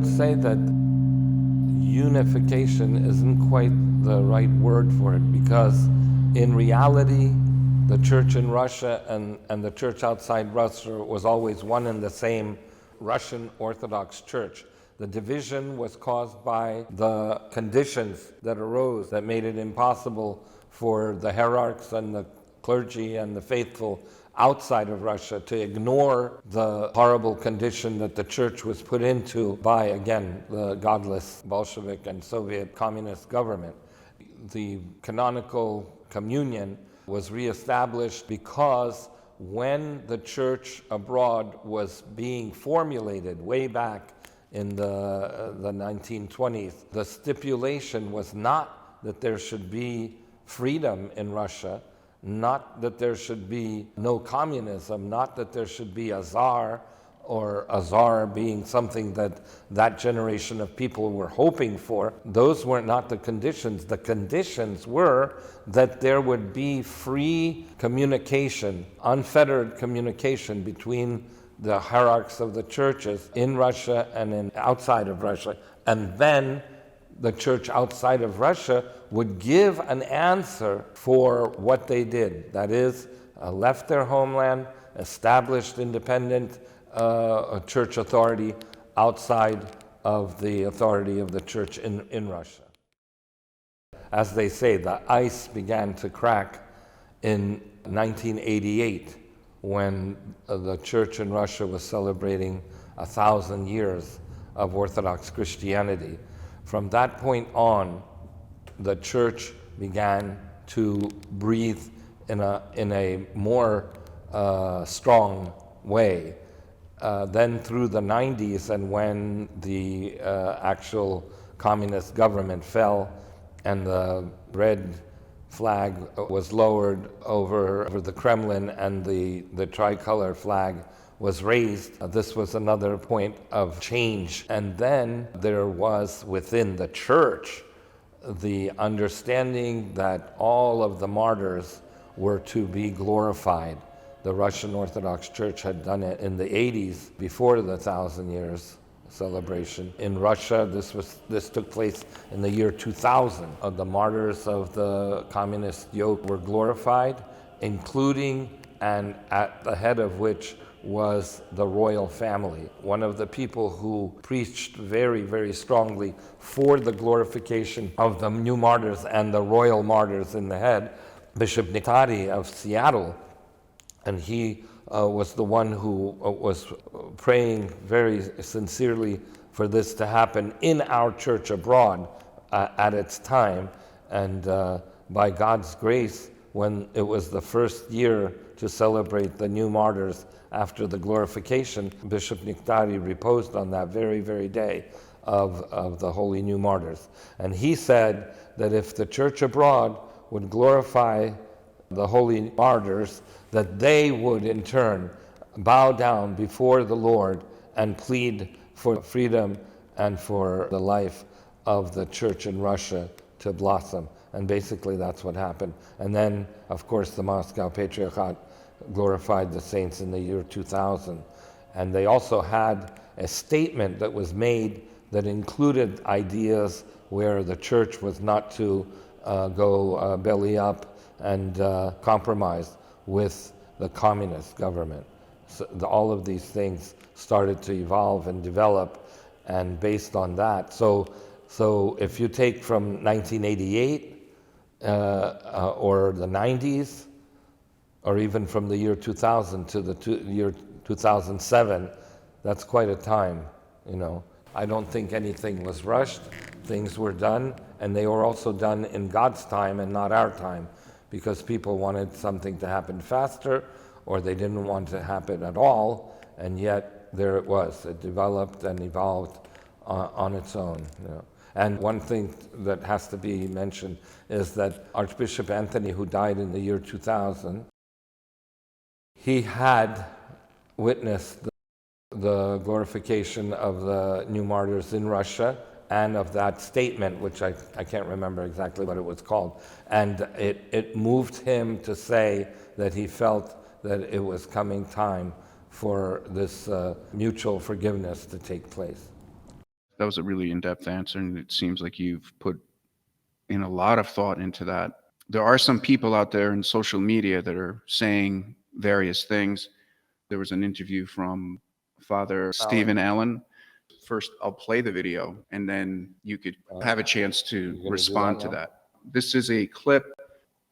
would say that unification isn't quite the right word for it, because in reality, the church in Russia and the church outside Russia was always one and the same Russian Orthodox Church. The division was caused by the conditions that arose that made it impossible for the hierarchs and the clergy and the faithful outside of Russia to ignore the horrible condition that the church was put into by, again, the godless Bolshevik and Soviet communist government. The canonical communion was reestablished because when the church abroad was being formulated way back in the 1920s, the stipulation was not that there should be freedom in Russia, not that there should be no communism, not that there should be a czar, or a czar being something that that generation of people were hoping for. Those were not the conditions. The conditions were that there would be free communication, unfettered communication between the hierarchs of the churches in Russia and outside of Russia. And then the church outside of Russia would give an answer for what they did. That is, left their homeland, established independent church authority outside of the authority of the church in Russia. As they say, the ice began to crack in 1988 when the church in Russia was celebrating 1,000 years of Orthodox Christianity. From that point on, the church began to breathe in a more strong way. Then through the 90s, and when the actual communist government fell and the red flag was lowered over the Kremlin and the tricolor flag was raised, this was another point of change. And then there was within the church the understanding that all of the martyrs were to be glorified. The Russian Orthodox Church had done it in the 80s, before the 1,000 years celebration. In Russia, this took place in the year 2000. The martyrs of the communist yoke were glorified, including and at the head of which was the royal family. One of the people who preached very, very strongly for the glorification of the new martyrs and the royal martyrs in the head, Bishop Nektari of Seattle, and he was the one who was praying very sincerely for this to happen in our church abroad at its time. And by God's grace, when it was the first year to celebrate the new martyrs after the glorification, Bishop Nektari reposed on that very, very day of the holy new martyrs. And he said that if the church abroad would glorify the holy martyrs, that they would in turn bow down before the Lord and plead for freedom and for the life of the church in Russia to blossom. And basically that's what happened. And then, of course, the Moscow Patriarchate glorified the saints in the year 2000. And they also had a statement that was made that included ideas where the church was not to go belly up and compromise with the communist government. So all of these things started to evolve and develop, and based on that. So if you take from 1988 or the 90s, or even from the year 2000 to the year 2007, that's quite a time, you know. I don't think anything was rushed. Things were done, and they were also done in God's time and not our time, because people wanted something to happen faster, or they didn't want it to happen at all, and yet there it was. It developed and evolved on its own. You know. And one thing that has to be mentioned is that Archbishop Anthony, who died in the year 2000, he had witnessed the glorification of the new martyrs in Russia, and of that statement, which I can't remember exactly what it was called. And it moved him to say that he felt that it was coming time for this mutual forgiveness to take place. That was a really in-depth answer, and it seems like you've put in a lot of thought into that. There are some people out there in social media that are saying various things. There was an interview from Father Stephen Allen. First, I'll play the video, and then you could have a chance to respond to that. This is a clip,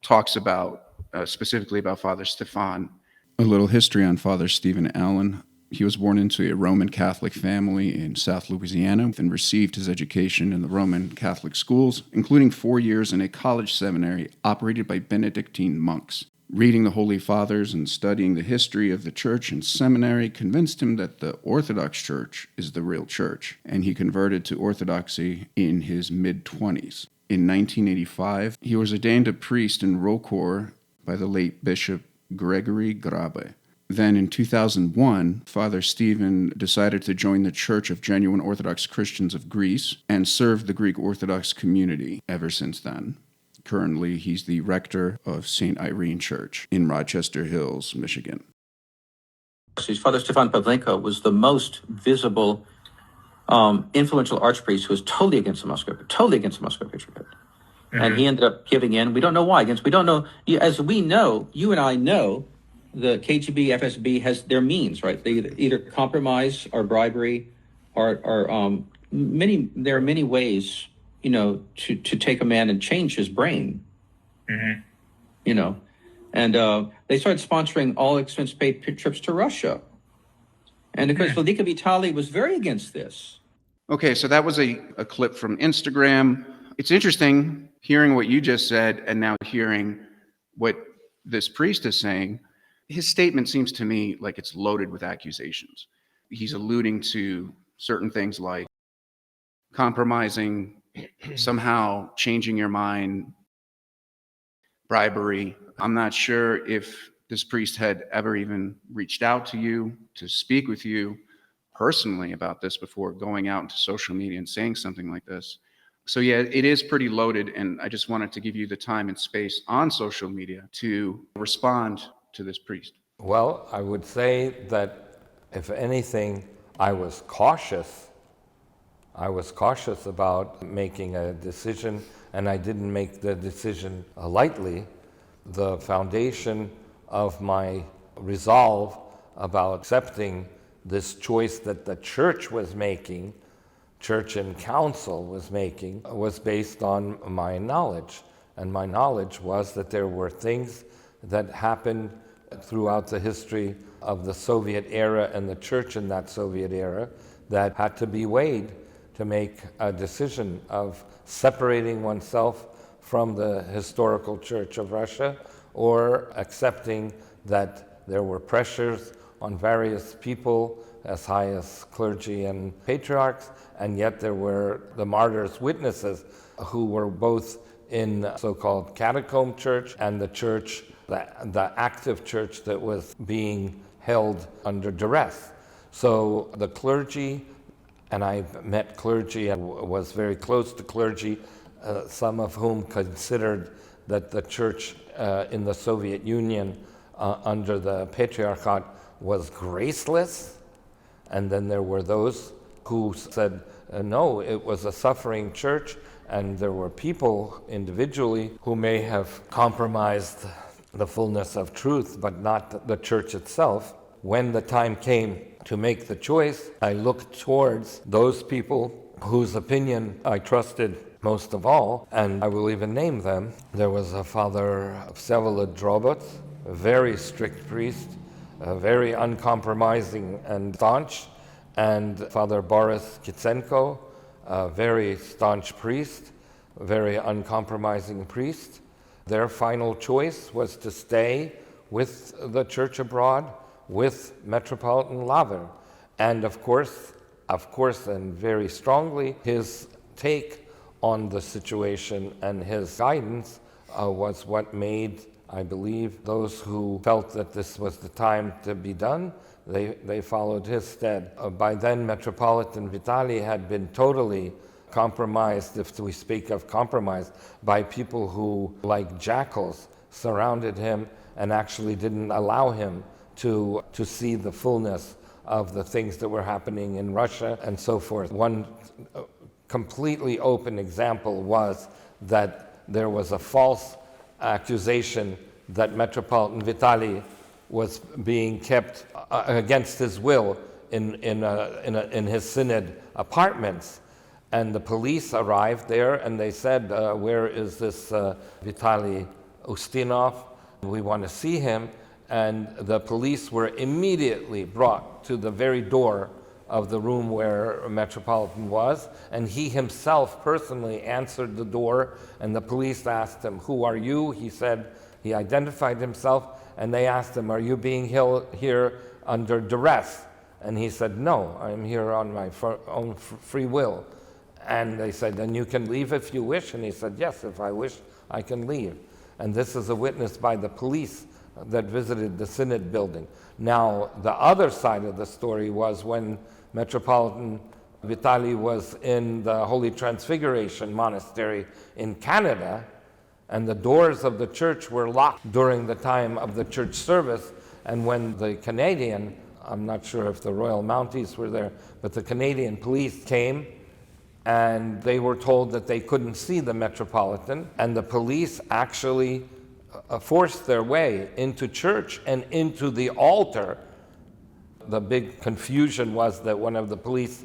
talks about specifically about Father Stefan. A little history on Father Stephen Allen. He was born into a Roman Catholic family in South Louisiana and received his education in the Roman Catholic schools, including 4 years in a college seminary operated by Benedictine monks. Reading the Holy Fathers and studying the history of the church in seminary convinced him that the Orthodox Church is the real church, and he converted to Orthodoxy in his mid-20s. In 1985, he was ordained a priest in ROCOR by the late Bishop Gregory Grabe. Then in 2001, Father Stephen decided to join the Church of Genuine Orthodox Christians of Greece and served the Greek Orthodox community ever since then. Currently, he's the rector of St. Irene Church in Rochester Hills, Michigan. Father Stefan Pavlenko was the most visible, influential archpriest who was totally against the Moscow Patriarchate. Mm-hmm. And he ended up giving in. We don't know why. We don't know. As we know, you and I know, the KGB, FSB has their means, right? They either compromise or bribery or there are many ways, to take a man and change his brain, mm-hmm. And they started sponsoring all expense paid trips to Russia. And of course, Vladika Vitali was very against this. Okay, so that was a clip from Instagram. It's interesting hearing what you just said and now hearing what this priest is saying. His statement seems to me like it's loaded with accusations. He's alluding to certain things like compromising, somehow changing your mind, bribery. I'm not sure if this priest had ever even reached out to you to speak with you personally about this before going out into social media and saying something like this. So yeah, it is pretty loaded, and I just wanted to give you the time and space on social media to respond to this priest. Well, I would say that if anything, I was cautious about making a decision, and I didn't make the decision lightly. The foundation of my resolve about accepting this choice that the church was making, church and council was making, was based on my knowledge. And my knowledge was that there were things that happened throughout the history of the Soviet era and the church in that Soviet era that had to be weighed to make a decision of separating oneself from the historical Church of Russia or accepting that there were pressures on various people as high as clergy and patriarchs, and yet there were the martyrs' witnesses who were both in so-called catacomb church and the church, the active church that was being held under duress. So the clergy, and I met clergy and was very close to clergy, some of whom considered that the church in the Soviet Union under the Patriarchate was graceless. And then there were those who said, no, it was a suffering church, and there were people individually who may have compromised the fullness of truth, but not the church itself. When the time came to make the choice, I looked towards those people whose opinion I trusted most of all, and I will even name them. There was a Father Vsevolod Drobot, a very strict priest, very uncompromising and staunch, and Father Boris Kitsenko, a very staunch priest, a very uncompromising priest. Their final choice was to stay with the church abroad, with Metropolitan Laver. And of course, and very strongly, his take on the situation and his guidance was what made, I believe, those who felt that this was the time to be done, they followed his stead. By then, Metropolitan Vitali had been totally compromised, if we speak of compromise, by people who, like jackals, surrounded him and actually didn't allow him to see the fullness of the things that were happening in Russia and so forth. One completely open example was that there was a false accusation that Metropolitan Vitaly was being kept against his will in his synod apartments. And the police arrived there and they said, where is this Vitaly Ustinov? We want to see him. And the police were immediately brought to the very door of the room where Metropolitan was, and he himself personally answered the door, and the police asked him, "Who are you?" He said, he identified himself, and they asked him, "Are you being held here under duress?" And he said, "No, I'm here on my own free will." And they said, "Then you can leave if you wish." And he said, "Yes, if I wish, I can leave." And this is a witness by the police that visited the Synod building. Now, the other side of the story was when Metropolitan Vitaly was in the Holy Transfiguration Monastery in Canada, and the doors of the church were locked during the time of the church service. And when the Canadian, I'm not sure if the Royal Mounties were there, but the Canadian police came, and they were told that they couldn't see the Metropolitan, and the police actually forced their way into church and into the altar. The big confusion was that one of the police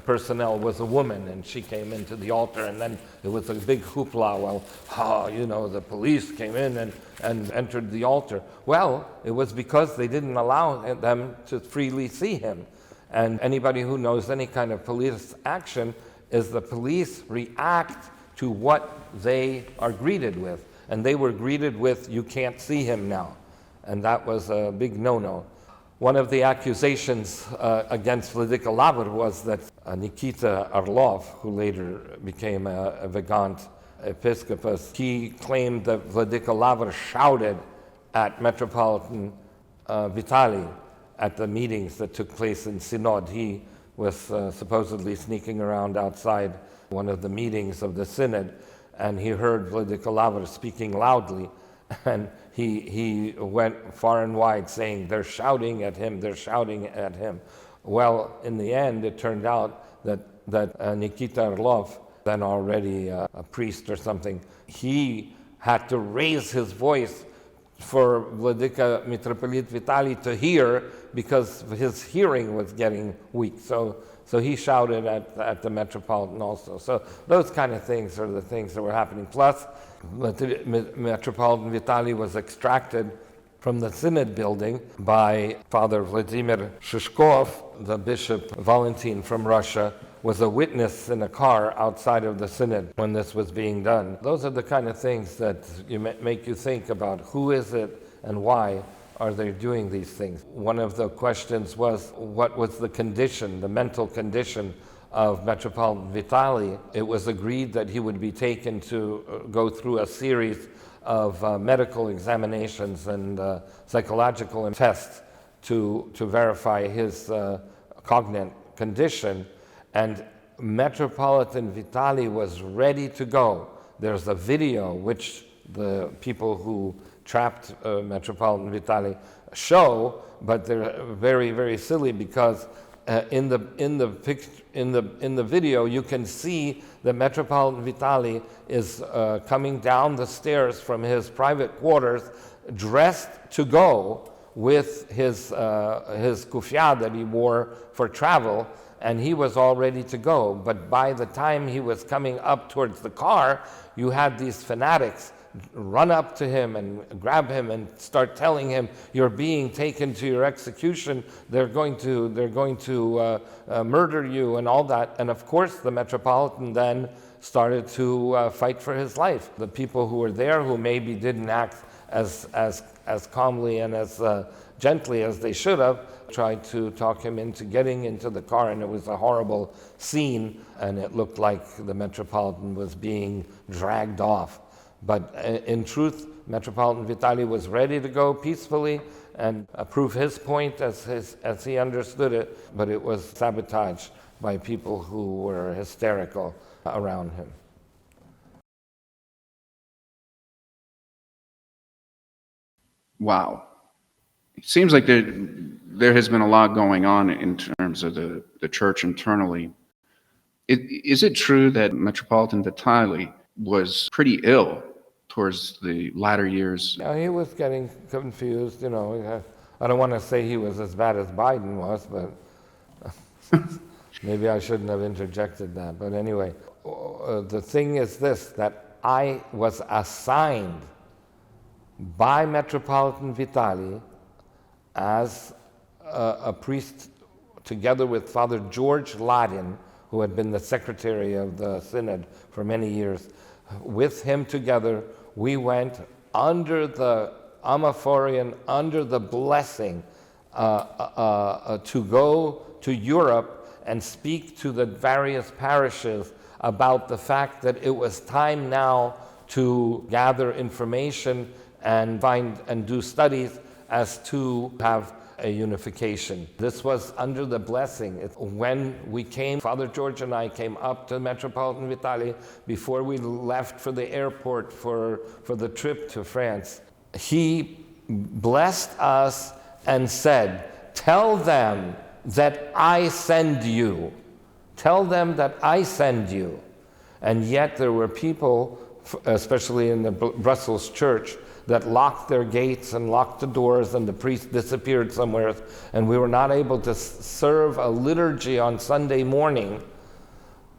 personnel was a woman, and she came into the altar, and then it was a big hoopla. Well, the police came in and entered the altar. Well, it was because they didn't allow them to freely see him. And anybody who knows any kind of police action is the police react to what they are greeted with. And they were greeted with, "You can't see him now." And that was a big no-no. One of the accusations against Vladika Lavr was that Nikita Orlov, who later became a Vigant Episcopus, he claimed that Vladika Lavr shouted at Metropolitan Vitaly at the meetings that took place in Synod. He was supposedly sneaking around outside one of the meetings of the Synod, and he heard Vladika Lavr speaking loudly, and he went far and wide saying, "They're shouting at him, they're shouting at him." Well, in the end, it turned out that Nikita Orlov, then already a priest or something, he had to raise his voice for Vladika Mitropolit Vitaly to hear, because his hearing was getting weak. So he shouted at the Metropolitan also. So those kind of things are the things that were happening. Plus, Metropolitan Vitaly was extracted from the Synod building by Father Vladimir Shishkov. The Bishop Valentin from Russia was a witness in a car outside of the Synod when this was being done. Those are the kind of things that make you think about who is it and why are they doing these things. One of the questions was, what was the condition, the mental condition of Metropolitan Vitaly? It was agreed that he would be taken to go through a series of medical examinations and psychological tests to verify his cognate condition. And Metropolitan Vitaly was ready to go. There's a video which the people who trapped Metropolitan Vitaly show, but they're very, very silly, because in the video you can see that Metropolitan Vitaly is coming down the stairs from his private quarters, dressed to go with his kufia that he wore for travel, and he was all ready to go. But by the time he was coming up towards the car, you had these fanatics run up to him and grab him and start telling him, "You're being taken to your execution. They're going to murder you," and all that. And of course, the Metropolitan then started to fight for his life. The people who were there, who maybe didn't act as calmly and as gently as they should have, tried to talk him into getting into the car, and it was a horrible scene, and it looked like the Metropolitan was being dragged off. But in truth, Metropolitan Vitaly was ready to go peacefully and prove his point as he understood it, but it was sabotaged by people who were hysterical around him. Wow. It seems like there has been a lot going on in terms of the church internally. Is it true that Metropolitan Vitali was pretty ill towards the latter years? Yeah, he was getting confused, you know. I don't want to say he was as bad as Biden was, but maybe I shouldn't have interjected that. But anyway, the thing is this, that I was assigned by Metropolitan Vitali as a priest, together with Father George Larin, who had been the secretary of the synod for many years. With him together, we went under the Amaphorian, under the blessing, to go to Europe and speak to the various parishes about the fact that it was time now to gather information and find and do studies as to have a unification. This was under the blessing. When we came, Father George and I came up to Metropolitan Vitali before we left for the airport for the trip to France. He blessed us and said, "Tell them that I send you. Tell them that I send you." And yet there were people, especially in the Brussels church, that locked their gates and locked the doors, and the priest disappeared somewhere, and we were not able to serve a liturgy on Sunday morning,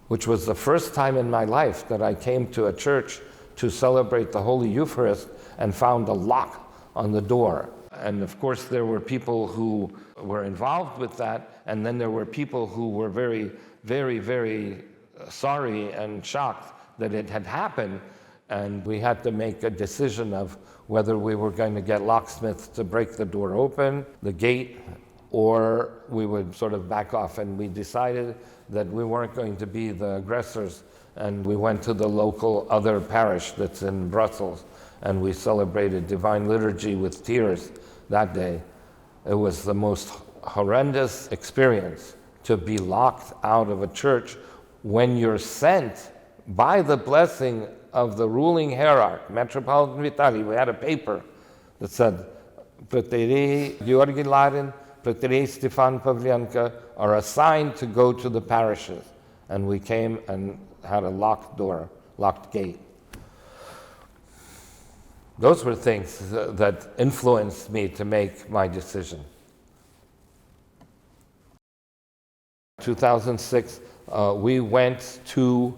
which was the first time in my life that I came to a church to celebrate the Holy Eucharist and found a lock on the door. And of course there were people who were involved with that, and then there were people who were very, very, very sorry and shocked that it had happened, and we had to make a decision of whether we were going to get locksmiths to break the door open, the gate, or we would sort of back off. And we decided that we weren't going to be the aggressors, and we went to the local other parish that's in Brussels, and we celebrated Divine Liturgy with tears that day. It was the most horrendous experience to be locked out of a church when you're sent by the blessing of the ruling hierarch, Metropolitan Vitali. We had a paper that said, Patriarch George Larin, Patriarch Stefan Pavlenko are assigned to go to the parishes. And we came and had a locked door, locked gate. Those were things that influenced me to make my decision. 2006, we went to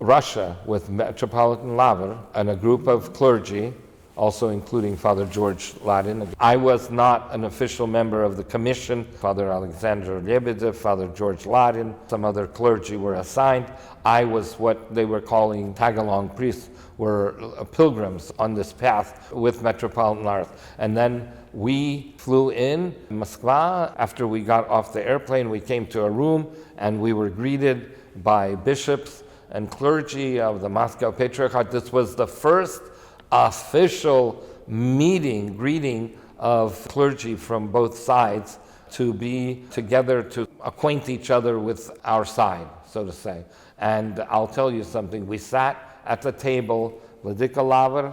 Russia with Metropolitan Larin and a group of clergy, also including Father George Larin. I was not an official member of the commission. Father Alexander Lebedev, Father George Larin, some other clergy were assigned. I was what they were calling tag-along priests, were pilgrims on this path with Metropolitan Larin. And then we flew in Moscow. After we got off the airplane, we came to a room and we were greeted by bishops and clergy of the Moscow Patriarchate. This was the first official greeting of clergy from both sides to be together to acquaint each other with our side, so to say. And I'll tell you something, we sat at the table, Vladika Laver,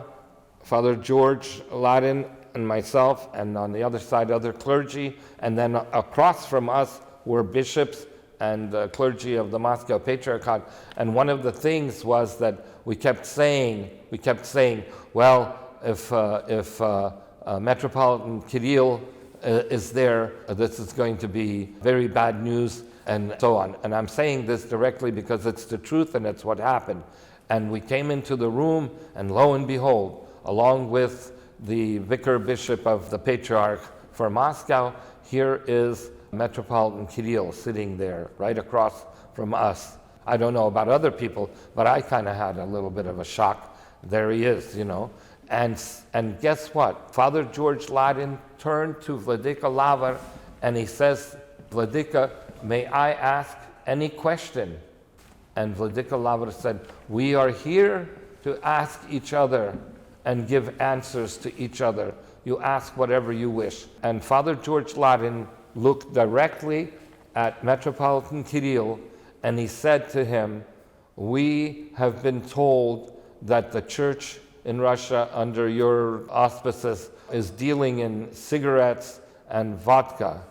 Father George Larin, and myself, and on the other side other clergy, and then across from us were bishops and clergy of the Moscow Patriarchate. And one of the things was that we kept saying, well, if Metropolitan Kirill is there, this is going to be very bad news, and so on. And I'm saying this directly because it's the truth and it's what happened. And we came into the room, and lo and behold, along with the vicar bishop of the Patriarch for Moscow, here is Metropolitan Kirill sitting there right across from us. I don't know about other people, but I kind of had a little bit of a shock. There he is, you know. And guess what? Father George Larin turned to Vladika Laver and he says, Vladika, may I ask any question? And Vladika Laver said, we are here to ask each other and give answers to each other. You ask whatever you wish. And Father George Larin looked directly at Metropolitan Kirill and he said to him, we have been told that the church in Russia under your auspices is dealing in cigarettes and vodka.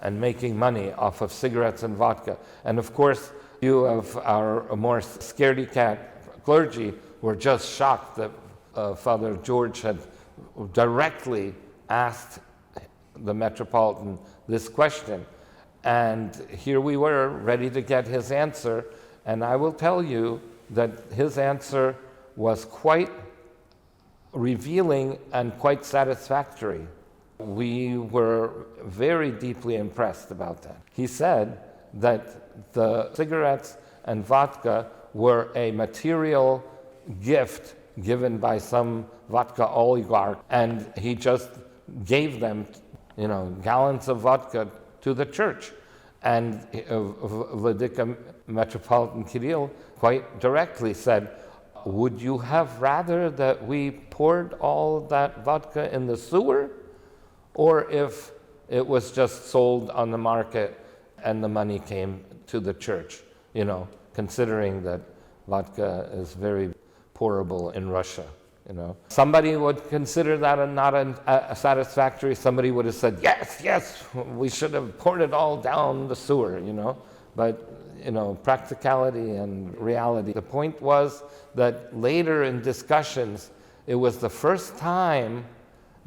and making money off of cigarettes and vodka. And of course, you of our more scaredy-cat clergy were just shocked that Father George had directly asked the Metropolitan this question. And here we were, ready to get his answer. And I will tell you that his answer was quite revealing and quite satisfactory. We were very deeply impressed about that. He said that the cigarettes and vodka were a material gift given by some vodka oligarch, and he just gave them, gallons of vodka to the church. And Vladika Metropolitan Kirill quite directly said, would you have rather that we poured all that vodka in the sewer, or if it was just sold on the market and the money came to the church, considering that vodka is very pourable in Russia, Somebody would consider that not satisfactory. Somebody would have said, yes, we should have poured it all down the sewer, But, practicality and reality. The point was that later in discussions, it was the first time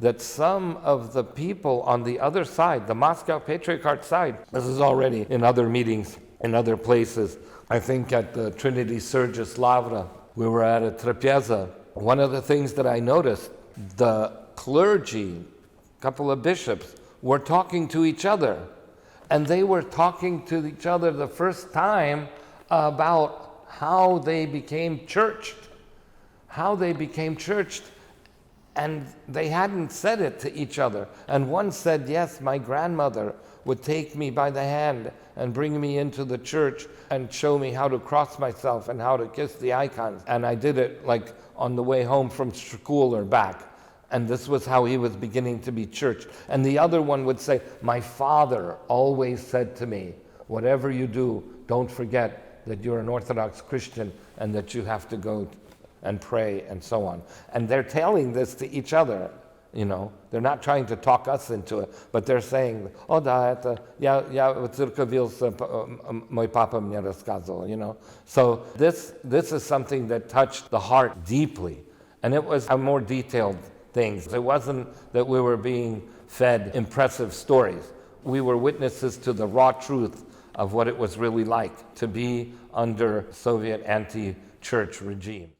that some of the people on the other side, the Moscow Patriarch side, this is already in other meetings, in other places. I think at the Trinity Surgis Lavra, we were at a trapeza. One of the things that I noticed, the clergy, a couple of bishops, were talking to each other. And they were talking to each other the first time about how they became churched. And they hadn't said it to each other. And one said, yes, my grandmother would take me by the hand and bring me into the church and show me how to cross myself and how to kiss the icons. And I did it like on the way home from school or back. And this was how he was beginning to be churched. And the other one would say, my father always said to me, whatever you do, don't forget that you're an Orthodox Christian and that you have to go and pray and so on. And they're telling this to each other, They're not trying to talk us into it, but they're saying, oh, да, это, я в церковь вился, мой папа мне рассказывал, So this is something that touched the heart deeply. And it was a more detailed things. It wasn't that we were being fed impressive stories. We were witnesses to the raw truth of what it was really like to be under Soviet anti-church regime.